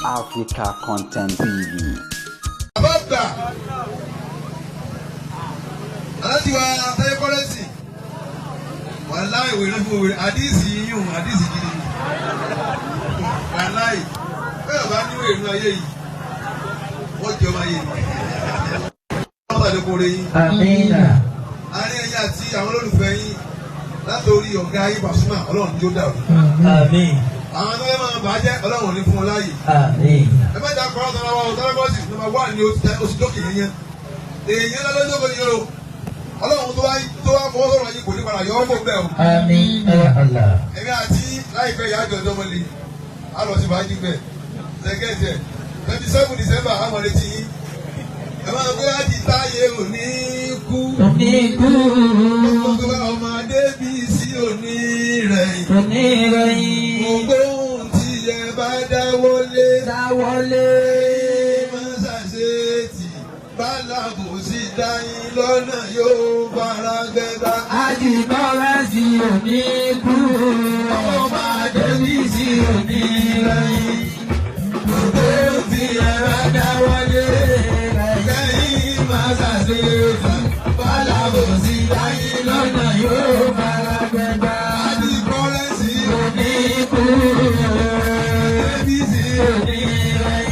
Africa Content TV. Ababa aláti wa àtàyè kọ́lẹ́sì wàláì wèrè fún wèrè àdìsí yíyún àdìsí gidi wàláì bẹ́ẹ̀ bá ní wèrè nínú ayé yìí wọ́n jẹ́ ọmọ ayé yìí wọ́n bá dẹ́kun rẹ̀ yín. Amina. àárín ẹ̀yà àti àwọn olólùfẹ́ yín látòrí ọ̀gá ayé Pasuma ọlọ́run tó dàrú. Àmín. àwọn tó lè máa bàjẹ́ ọlọ́run ò ní fún wọn láàyè. Àmín. ẹ bá jà kọ́ ọ̀tọ̀ àwọn ọ̀tọ̀lẹ́gọ́sì nọ́mbà 1 ní oṣù tó kìí yẹn èèyàn lọ́jọ́ kò ní yọrọ ọlọ́run tó wá fọwọ́ sọ̀rọ̀ yìí kò ní padà yọ ọ́ fún bẹ́ẹ̀ o. Àmín ya Allah. ẹ̀mí àti láìpẹ́ ìyá àjọ ọjọ́ mọ́lẹ̀ á lọ sí fàájì bẹ́ẹ̀ ṣẹ́gẹ́tẹ̀ 27 December á mọ̀ létí yín ẹ máa gbé láti táyé òní kú gbogbo ọmọdé bí sí òní rẹ̀ gbogbo ohun tí ẹ bá dáwọ́lé máa ṣàṣetì bálàbò sí dáyín lọ́nà yóò fara gbẹ́dá. Àjìbọ́lá sí òní kú, ọmọdé bí sí òní rẹ̀. Gbogbo ohun tí ẹ bá dáwọ́lé kẹ́yìn máa ṣàṣetì bálàbò sí dáyín lọ́nà yóò fara gbẹ́dá. Àdìbọ́lá sí Òní kú, ẹbí sí òní rẹ̀.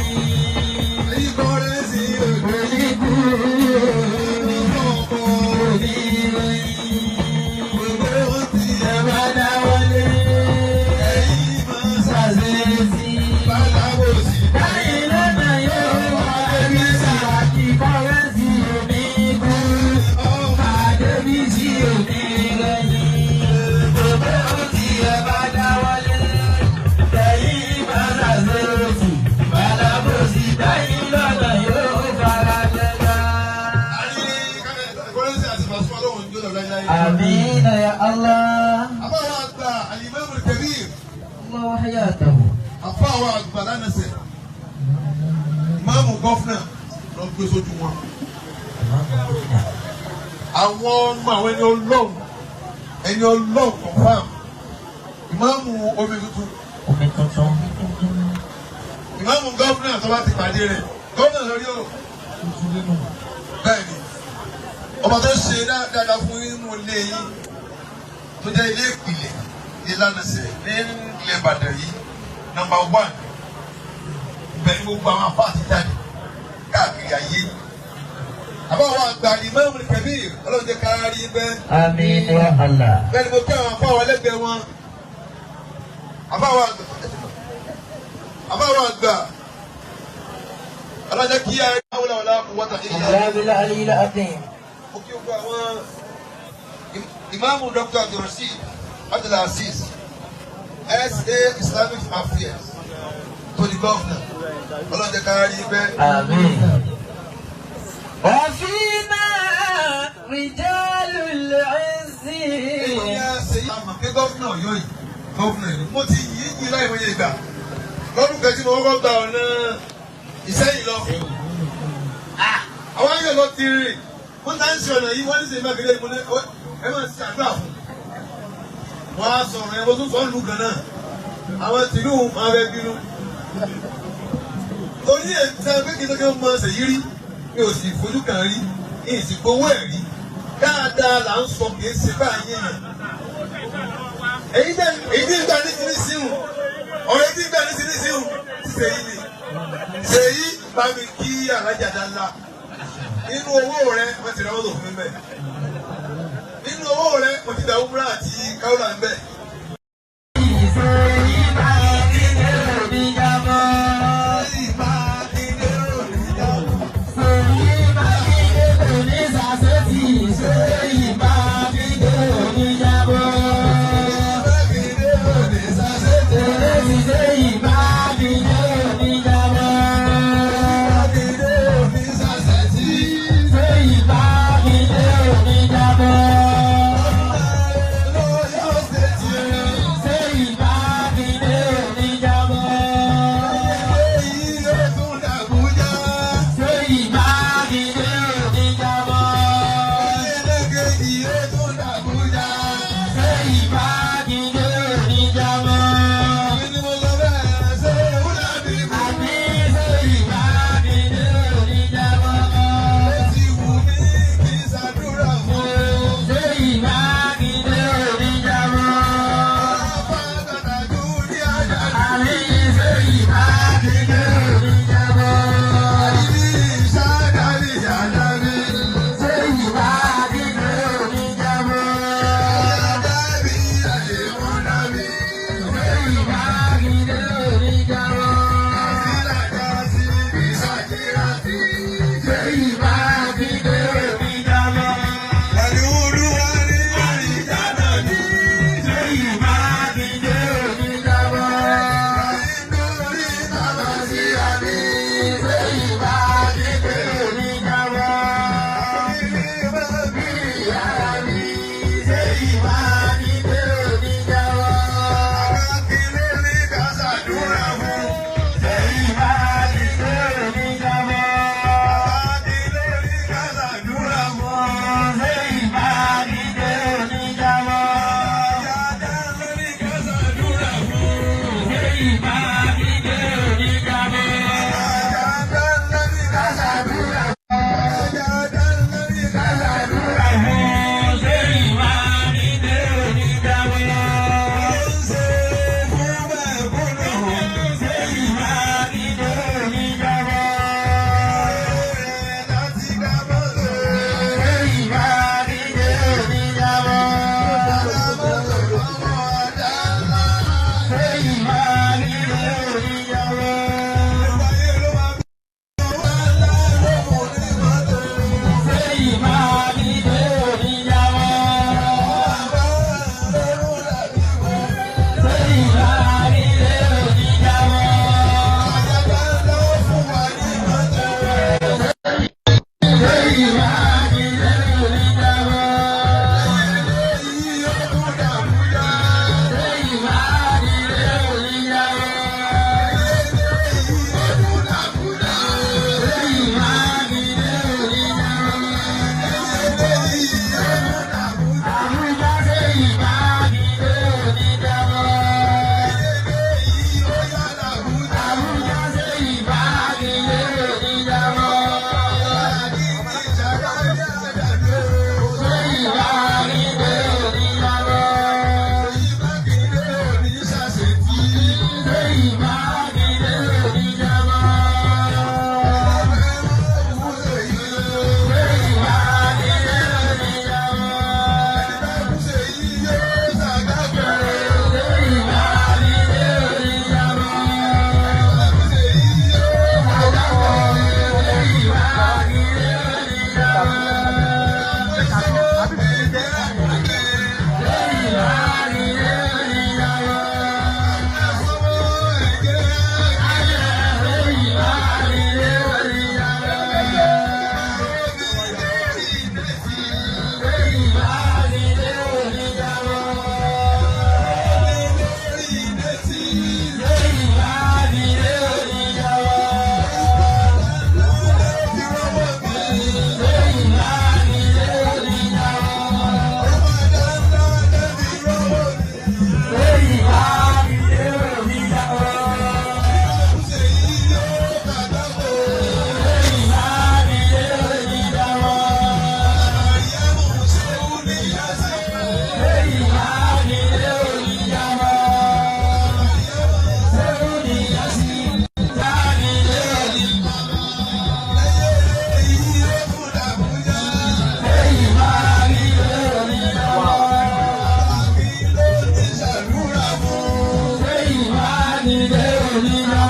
àdìbọ́lá sí Òní kú, ọkọ̀ òní rẹ̀. gbogbo ohun tí ẹ bá Dáwọ́lé kẹ́yìn máa ṣàṣetì bálàbò sí dáyín lọ́nà yóò fara gbẹ́dá. Àjìbọ́lá sí òní kú. Adébísí òní rẹ̀yìn, gbogbo ohun tí ẹ bá dáwọ́lé, tẹ̀yìn máa ṣàṣeyọsí, bàlábòsí dáyín lọ́nà yóò fara gbẹ́dá. Àmín ya Allah. Àbáwọ̀ àgbà Al-Imam Al-Kabir, Allah hayatahu. àbáwọ̀ àgbà lánàṣẹ̀, ìmáàmù gọ́fúnà lọ gbé sójú wọn. Àwọn ọmọ àwọn ẹni ọlọ́run confam, ìmáàmù omi tuntun, Omi tuntun. ìmáàmù gọ́fúnà tó bá ti pàdé rẹ̀, gọ́fúnà lórí ọ̀rọ̀. Bẹ́ẹ̀ni, ọba tó ṣe dáadáa fún inú ilé yín tó jẹ́ ilé ìpìlẹ̀ ìlànàṣẹ̀ ní ilẹ̀ Ìbàdàn yìí nọ́mbà 1 bẹ́ẹ̀ ni gbogbo àwọn afá àti jáde káàkiri ayé. Àbáwọ̀ àgbà Imam Al-Kabir ọlọ́run jẹ́ kárí bẹ́ẹ̀. Àmín ya Allah. Bẹ́ẹ̀ ni mo kí àwọn afá wa lẹ́gbẹ̀ẹ́ wọn. Àbáwọ̀ àgbà ọlọ́run jẹ́ kí ayé wọlé wọlé quwwata illa billah. Ìjábílá alílá àdín. Mo kí gbogbo àwọn ìmáàmù Dr. Abdulrasheed Abdulaziz SA Islamic Affairs tó di gọ́ọ̀nà ọlọ́dẹ kárí bẹ́ẹ̀. Àmín. Wàfínà rìjálù lẹ́ẹ̀sì. Èyí á ṣe yí àmọ̀ pé gọ́ọ̀nà Ọ̀yọ́ yìí gọ́ọ̀nà yìí mo ti yí yí láì mọ̀ yẹ ìgbà lọ́dún kẹ́tí mo kọ́kọ́ gba ọ̀nà Ìṣẹ́yìn lọ. Àwọn ayé lọ ti rìn wọ́n náà ń ṣe ọ̀nà yìí wọ́n ní sèé mákindé mo ní ẹ máa ṣe àdúrà fún. Wọ́n á sọ̀rọ̀ ẹ̀ wọ́n tún sọ ń lu gan náà àwọn tìlú máa bẹ bínú. Torí ẹ̀ tí a gbé kí n máa ṣe yí rí mi ò sì fojú kan rí ní ìsìnkú owó ẹ̀ rí dáadáa là ń sọ kì í ṣe báyìí yẹn. Èyí tí ń gbà ní sinmi síhùn ọ̀rẹ́ tí ń gbà ní sinmi síhùn ti ṣèyí ni. Ṣèyí bá mi kí alájà dáńlá nínú owó rẹ̀ wọ́n ti rẹ́ wọ́n tó fún mi bẹ́ẹ̀. Nínú owó rẹ̀ mo ti dà wúrà àti káwùlà ń bẹ̀. Hallelujah.